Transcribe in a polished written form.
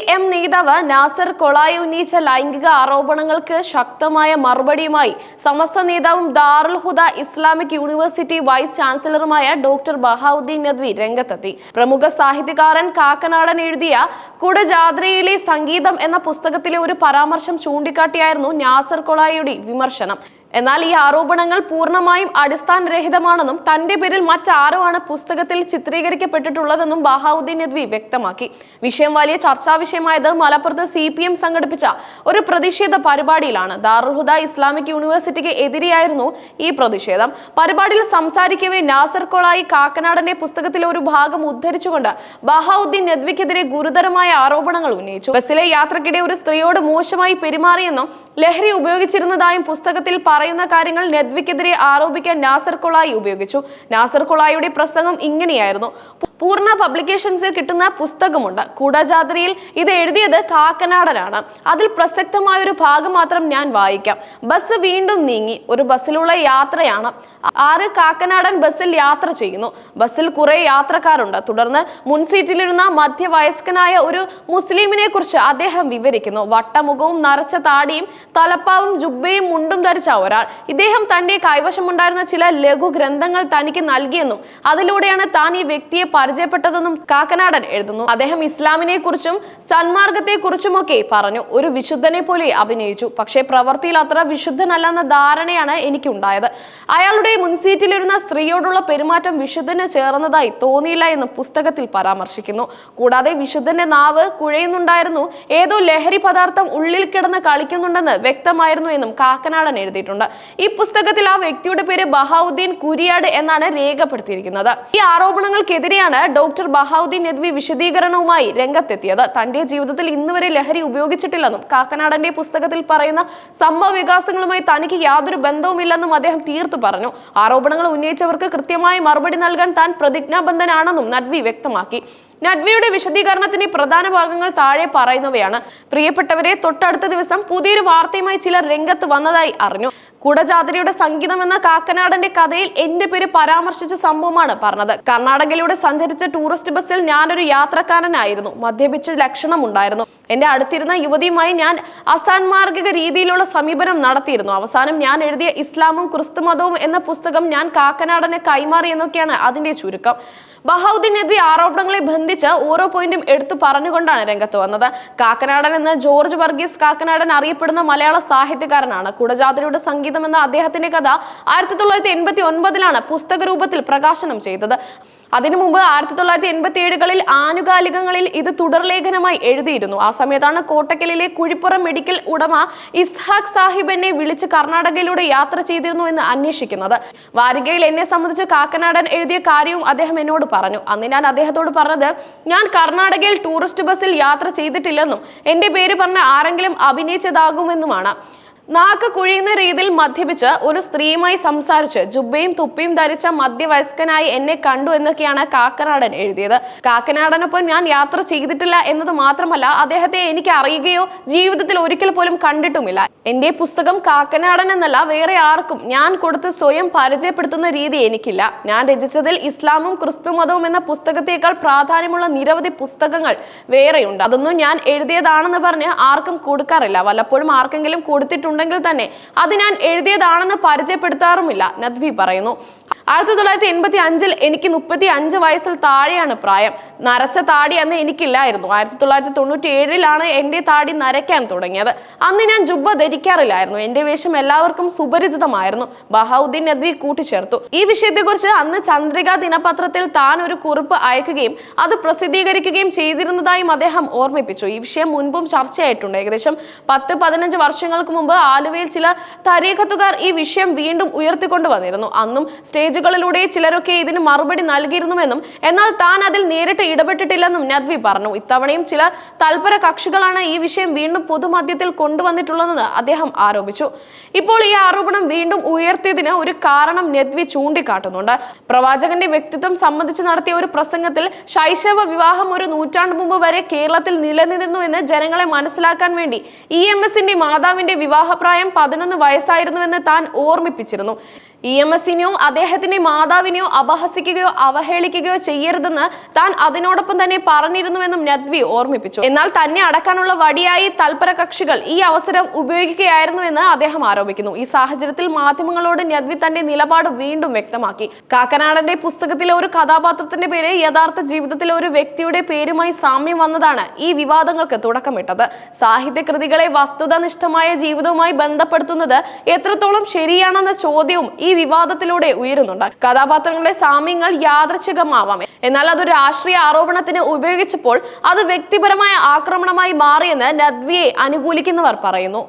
CPM നേതാവ് നാസർ കൊളായി ഉന്നയിച്ച ലൈംഗിക ആരോപണങ്ങൾക്ക് ശക്തമായ മറുപടിയുമായി സമസ്ത നേതാവും Darul Huda Islamic university vice ചാൻസലറുമായ ഡോക്ടർ ബഹാവുദ്ദീൻ നദ്വി രംഗത്തെത്തി. പ്രമുഖ സാഹിത്യകാരൻ കാക്കനാടൻ എഴുതിയ കുടജാദ്രിയിലെ സംഗീതം എന്ന പുസ്തകത്തിലെ ഒരു പരാമർശം ചൂണ്ടിക്കാട്ടിയായിരുന്നു നാസർ കൊളായിയുടെ വിമർശനം. എന്നാൽ ഈ ആരോപണങ്ങൾ പൂർണ്ണമായും അടിസ്ഥാനരഹിതമാണെന്നും തന്റെ പേരിൽ മറ്റാരോ ആണ് പുസ്തകത്തിൽ ചിത്രീകരിക്കപ്പെട്ടിട്ടുള്ളതെന്നും ബഹാവുദ്ദീൻ നദ്വി വ്യക്തമാക്കി. വിഷയം വലിയ ചർച്ചാ വിഷയമായത് മലപ്പുറത്ത് CPM സംഘടിപ്പിച്ച ഒരു പ്രതിഷേധ പരിപാടിയിലാണ്. ദാറുൽ ഹുദ ഇസ്ലാമിക് യൂണിവേഴ്സിറ്റിക്ക് എതിരെയായിരുന്നു ഈ പ്രതിഷേധം. പരിപാടിയിൽ സംസാരിക്കവേ നാസർ കൊളായി കാക്കനാടന്റെ പുസ്തകത്തിലെ ഒരു ഭാഗം ഉദ്ധരിച്ചുകൊണ്ട് ബഹാവുദ്ദീൻ നദ്വിക്കെതിരെ ഗുരുതരമായ ആരോപണങ്ങൾ ഉന്നയിച്ചു. ബസ്സിലെ യാത്രക്കിടെ ഒരു സ്ത്രീയോട് മോശമായി പെരുമാറിയെന്നും ലഹരി ഉപയോഗിച്ചിരുന്നതായും പുസ്തകത്തിൽ പറയുന്ന കാര്യങ്ങൾ നദ്വിക്കെതിരെ ആരോപിക്കാൻ നാസർ കൊളായി ഉപയോഗിച്ചു. നാസർ കൊളായിയുടെ പ്രസംഗം ഇങ്ങനെയായിരുന്നു: പൂർണ്ണ പബ്ലിക്കേഷൻസിൽ കിട്ടുന്ന പുസ്തകമുണ്ട്. കുടജാദ്രിയിൽ ഇത് എഴുതിയത് കാക്കനാടനാണ്. അതിൽ പ്രസക്തമായ ഒരു ഭാഗം മാത്രം ഞാൻ വായിക്കാം. ബസ് വീണ്ടും നീങ്ങി. ഒരു ബസ്സിലുള്ള യാത്രയാണ്. 6 കാക്കനാടൻ ബസ്സിൽ യാത്ര ചെയ്യുന്നു. ബസ്സിൽ കുറെ യാത്രക്കാരുണ്ട്. തുടർന്ന് മുൻസീറ്റിലിരുന്ന മധ്യവയസ്കനായ ഒരു മുസ്ലിമിനെ കുറിച്ച് അദ്ദേഹം വിവരിക്കുന്നു. വട്ടമുഖവും നരച്ച താടിയും തലപ്പാവും ജുബ്ബയും മുണ്ടും ധരിച്ച ഒരാൾ. ഇദ്ദേഹം തന്റെ കൈവശമുണ്ടായിരുന്ന ചില ലഘു ഗ്രന്ഥങ്ങൾ തനിക്ക് നൽകിയെന്നും അതിലൂടെയാണ് താൻ ഈ വ്യക്തിയെ പരിചയപ്പെട്ടതെന്നും കാക്കനാടൻ എഴുതുന്നു. അദ്ദേഹം ഇസ്ലാമിനെ കുറിച്ചും സന്മാർഗത്തെ കുറിച്ചുമൊക്കെ പറഞ്ഞു. ഒരു വിശുദ്ധനെ പോലെ അഭിനയിച്ചു. പക്ഷേ പ്രവൃത്തിയിൽ അത്ര വിശുദ്ധനല്ലെന്ന ധാരണയാണ് എനിക്കുണ്ടായത്. അയാളുടെ മുൻസീറ്റിലിരുന്ന സ്ത്രീയോടുള്ള പെരുമാറ്റം വിശുദ്ധന് ചേർന്നതായി തോന്നിയില്ല എന്ന് പുസ്തകത്തിൽ പരാമർശിക്കുന്നു. കൂടാതെ വിശുദ്ധന്റെ നാവ് കുഴയുന്നുണ്ടായിരുന്നു. ഏതോ ലഹരി പദാർത്ഥം ഉള്ളിൽ കിടന്ന് കളിക്കുന്നുണ്ടെന്ന് വ്യക്തമായിരുന്നു എന്നും കാക്കനാടൻ എഴുതിയിട്ടുണ്ട്. ഈ പുസ്തകത്തിൽ ആ വ്യക്തിയുടെ പേര് ബഹാവുദ്ദീൻ കുരിയാട് എന്നാണ് രേഖപ്പെടുത്തിയിരിക്കുന്നത്. ഈ ആരോപണങ്ങൾക്കെതിരെയാണ് ഡോക്ടർ ബഹാവുദ്ദീൻ നദ്വി വിശദീകരണവുമായി രംഗത്തെത്തിയത്. തന്റെ ജീവിതത്തിൽ ഇന്നുവരെ ലഹരി ഉപയോഗിച്ചിട്ടില്ലെന്നും കാക്കനാടന്റെ പുസ്തകത്തിൽ പറയുന്ന സംഭവ വികാസങ്ങളുമായി തനിക്ക് യാതൊരു ബന്ധവുമില്ലെന്നും അദ്ദേഹം തീർത്തു പറഞ്ഞു. ആരോപണങ്ങൾ ഉന്നയിച്ചവർക്ക് കൃത്യമായി മറുപടി നൽകാൻ താൻ പ്രതിജ്ഞാബദ്ധനാണെന്നും നദ്വി വ്യക്തമാക്കി. നദ്വിയുടെ വിശദീകരണത്തിന്റെ പ്രധാന ഭാഗങ്ങൾ താഴെ പറയുന്നവയാണ്. പ്രിയപ്പെട്ടവരെ, തൊട്ടടുത്ത ദിവസം പുതിയൊരു വാർത്തയുമായി ചിലർ രംഗത്ത് വന്നതായി അറിഞ്ഞു. കുടജാദ്രിയുടെ സംഗീതം എന്ന കാക്കനാടന്റെ കഥയിൽ എന്റെ പേര് പരാമർശിച്ച സംഭവമാണ് പറഞ്ഞത്. കർണാടകയിലൂടെ സഞ്ചരിച്ച ടൂറിസ്റ്റ് ബസ്സിൽ ഞാനൊരു യാത്രക്കാരനായിരുന്നു. മദ്യപിച്ച ലക്ഷണമുണ്ടായിരുന്നു. എന്റെ അടുത്തിരുന്ന യുവതിയുമായി ഞാൻ അസാൻമാർഗിക രീതിയിലുള്ള സമീപനം നടത്തിയിരുന്നു. അവസാനം ഞാൻ എഴുതിയ ഇസ്ലാമും ക്രിസ്തുമതവും എന്ന പുസ്തകം ഞാൻ കാക്കനാടനെ കൈമാറി എന്നൊക്കെയാണ് അതിന്റെ ചുരുക്കം. ബഹാവുദ്ദീൻ നദ്വി ആരോപണങ്ങളെ ബന്ധിച്ച് ഓരോ പോയിന്റും എടുത്തു പറഞ്ഞുകൊണ്ടാണ് രംഗത്ത് വന്നത്. കാക്കനാടൻ എന്ന ജോർജ് വർഗീസ് കാക്കനാടൻ അറിയപ്പെടുന്ന മലയാള സാഹിത്യകാരനാണ്. കുടജാദ്രിയുടെ സംഗീതം എന്ന അദ്ദേഹത്തിന്റെ കഥ 1989 പുസ്തക രൂപത്തിൽ പ്രകാശനം ചെയ്തത്. അതിനു മുമ്പ് 1987 ആനുകാലികങ്ങളിൽ ഇത് തുടർലേഖനമായി എഴുതിയിരുന്നു. ആ സമയത്താണ് കോട്ടക്കലിലെ കുഴിപ്പുറം മെഡിക്കൽ ഉടമ ഇസ്ഹാഖ് സാഹിബ് എന്നെ വിളിച്ച് കർണാടകയിലൂടെ യാത്ര ചെയ്തിരുന്നു എന്ന് അന്വേഷിക്കുന്നത്. വാരികയിൽ എന്നെ സംബന്ധിച്ച് കാക്കനാടൻ എഴുതിയ കാര്യവും അദ്ദേഹം എന്നോട് പറഞ്ഞു. അന്ന് ഞാൻ അദ്ദേഹത്തോട് പറഞ്ഞത്, ഞാൻ കർണാടകയിൽ ടൂറിസ്റ്റ് ബസ്സിൽ യാത്ര ചെയ്തിട്ടില്ലെന്നും എന്റെ പേര് പറഞ്ഞ ആരെങ്കിലും അഭിനയിച്ചതാകുമെന്നുമാണ്. നാക്ക് കുഴിയുന്ന രീതിയിൽ മദ്യപിച്ച് ഒരു സ്ത്രീയുമായി സംസാരിച്ച് ജുബ്ബയും തുപ്പിയും ധരിച്ച മധ്യവയസ്കനായി എന്നെ കണ്ടു എന്നൊക്കെയാണ് കാക്കനാടൻ എഴുതിയത്. കാക്കനാടനൊപ്പം ഞാൻ യാത്ര ചെയ്തിട്ടില്ല എന്നത് മാത്രമല്ല, അദ്ദേഹത്തെ എനിക്ക് അറിയുകയോ ജീവിതത്തിൽ ഒരിക്കൽ പോലും കണ്ടിട്ടുമില്ല. എന്റെ പുസ്തകം കാക്കനാടൻ എന്നല്ല വേറെ ആർക്കും ഞാൻ കൊടുത്ത് സ്വയം പരിചയപ്പെടുത്തുന്ന രീതി എനിക്കില്ല. ഞാൻ രചിച്ചതിൽ ഇസ്ലാമും ക്രിസ്തുമതവും എന്ന പുസ്തകത്തേക്കാൾ പ്രാധാന്യമുള്ള നിരവധി പുസ്തകങ്ങൾ വേറെയുണ്ട്. അതൊന്നും ഞാൻ എഴുതിയതാണെന്ന് പറഞ്ഞ് ആർക്കും കൊടുക്കാറില്ല. വല്ലപ്പോഴും ആർക്കെങ്കിലും കൊടുത്തിട്ടുണ്ട് തന്നെ അത് ഞാൻ എഴുതിയതാണെന്ന് പരിചയപ്പെടുത്താറുമില്ല, നദ്വി പറയുന്നു. 1985 എനിക്ക് 35 വയസ്സിൽ താഴെയാണ് പ്രായം. നരച്ച താടി അന്ന് എനിക്കില്ലായിരുന്നു. 1997 എന്റെ താടി നരയ്ക്കാൻ തുടങ്ങിയത്. അന്ന് ഞാൻ ജുബ്ബ ധരിക്കാറില്ലായിരുന്നു. എന്റെ വേഷം എല്ലാവർക്കും സുപരിചിതമായിരുന്നു, ബഹാവുദ്ദീൻ നദ്വി കൂട്ടിച്ചേർത്തു. ഈ വിഷയത്തെക്കുറിച്ച് അന്ന് ചന്ദ്രിക ദിനപത്രത്തിൽ താൻ ഒരു കുറിപ്പ് അയക്കുകയും അത് പ്രസിദ്ധീകരിക്കുകയും ചെയ്തിരുന്നതായും അദ്ദേഹം ഓർമ്മിപ്പിച്ചു. ഈ വിഷയം മുൻപും ചർച്ചയായിട്ടുണ്ട്. ഏകദേശം 10-15 വർഷങ്ങൾക്ക് മുമ്പ് ആലുവയിൽ ചില തരീഖത്തുകാർ ഈ വിഷയം വീണ്ടും ഉയർത്തിക്കൊണ്ടുവന്നിരുന്നു. അന്നും സ്റ്റേജുകളിലൂടെ ചിലരൊക്കെ ഇതിന് മറുപടി നൽകിയിരുന്നുവെന്നും എന്നാൽ താൻ അതിൽ നേരിട്ട് ഇടപെട്ടിട്ടില്ലെന്നും നദ്വി പറഞ്ഞു. ഇത്തവണയും ചില തൽപര കക്ഷികളാണ് ഈ വിഷയം വീണ്ടും പൊതുമധ്യത്തിൽ കൊണ്ടുവന്നിട്ടുള്ളതെന്ന് അദ്ദേഹം ആരോപിച്ചു. ഇപ്പോൾ ഈ ആരോപണം വീണ്ടും ഉയർത്തിയതിന് ഒരു കാരണം നദ്വി ചൂണ്ടിക്കാട്ടുന്നുണ്ട്. പ്രവാചകന്റെ വ്യക്തിത്വം സംബന്ധിച്ച് നടത്തിയ ഒരു പ്രസംഗത്തിൽ ശൈശവ വിവാഹം ഒരു നൂറ്റാണ്ട് മുമ്പ് വരെ കേരളത്തിൽ നിലനിന്നിരുന്നു എന്ന് ജനങ്ങളെ മനസ്സിലാക്കാൻ വേണ്ടി EMSന്റെ മാതാവിന്റെ വിവാഹപ്രായം 11 വയസ്സായിരുന്നുവെന്ന് താൻ ഓർമ്മിപ്പിച്ചിരുന്നു. EMSനെയോ അദ്ദേഹത്തിന്റെ മാതാവിനെയോ അപഹസിക്കുകയോ അവഹേളിക്കുകയോ ചെയ്യരുതെന്ന് താൻ അതിനോടൊപ്പം തന്നെ പറഞ്ഞിരുന്നുവെന്നും നദ്വി ഓർമ്മിപ്പിച്ചു. എന്നാൽ തന്നെ അടക്കാനുള്ള വടിയായി തൽപര കക്ഷികൾ ഈ അവസരം ഉപയോഗിക്കുകയായിരുന്നുവെന്ന് അദ്ദേഹം ആരോപിക്കുന്നു. ഈ സാഹചര്യത്തിൽ മാധ്യമങ്ങളോട് നദ്വി തന്റെ നിലപാട് വീണ്ടും വ്യക്തമാക്കി. കാക്കനാടന്റെ പുസ്തകത്തിലെ ഒരു കഥാപാത്രത്തിന്റെ പേര് യഥാർത്ഥ ജീവിതത്തിലെ ഒരു വ്യക്തിയുടെ പേരുമായി സാമ്യം വന്നതാണ് ഈ വിവാദങ്ങൾക്ക് തുടക്കമിട്ടത്. സാഹിത്യകൃതികളെ വസ്തുതാനിഷ്ഠമായ ജീവിതവുമായി ബന്ധപ്പെടുത്തുന്നത് എത്രത്തോളം ശരിയാണെന്ന ചോദ്യവും ഈ വിവാദത്തിലൂടെ ഉയരുന്നുണ്ട്. കഥാപാത്രങ്ങളുടെ സാമ്യങ്ങൾ യാദൃച്ഛികമാവാം, എന്നാൽ അത് രാഷ്ട്രീയ ആരോപണത്തിന് ഉപയോഗിച്ചപ്പോൾ അത് വ്യക്തിപരമായ ആക്രമണമായി മാറിയെന്ന് നദ്വിയെ അനുകൂലിക്കുന്നവർ പറയുന്നു.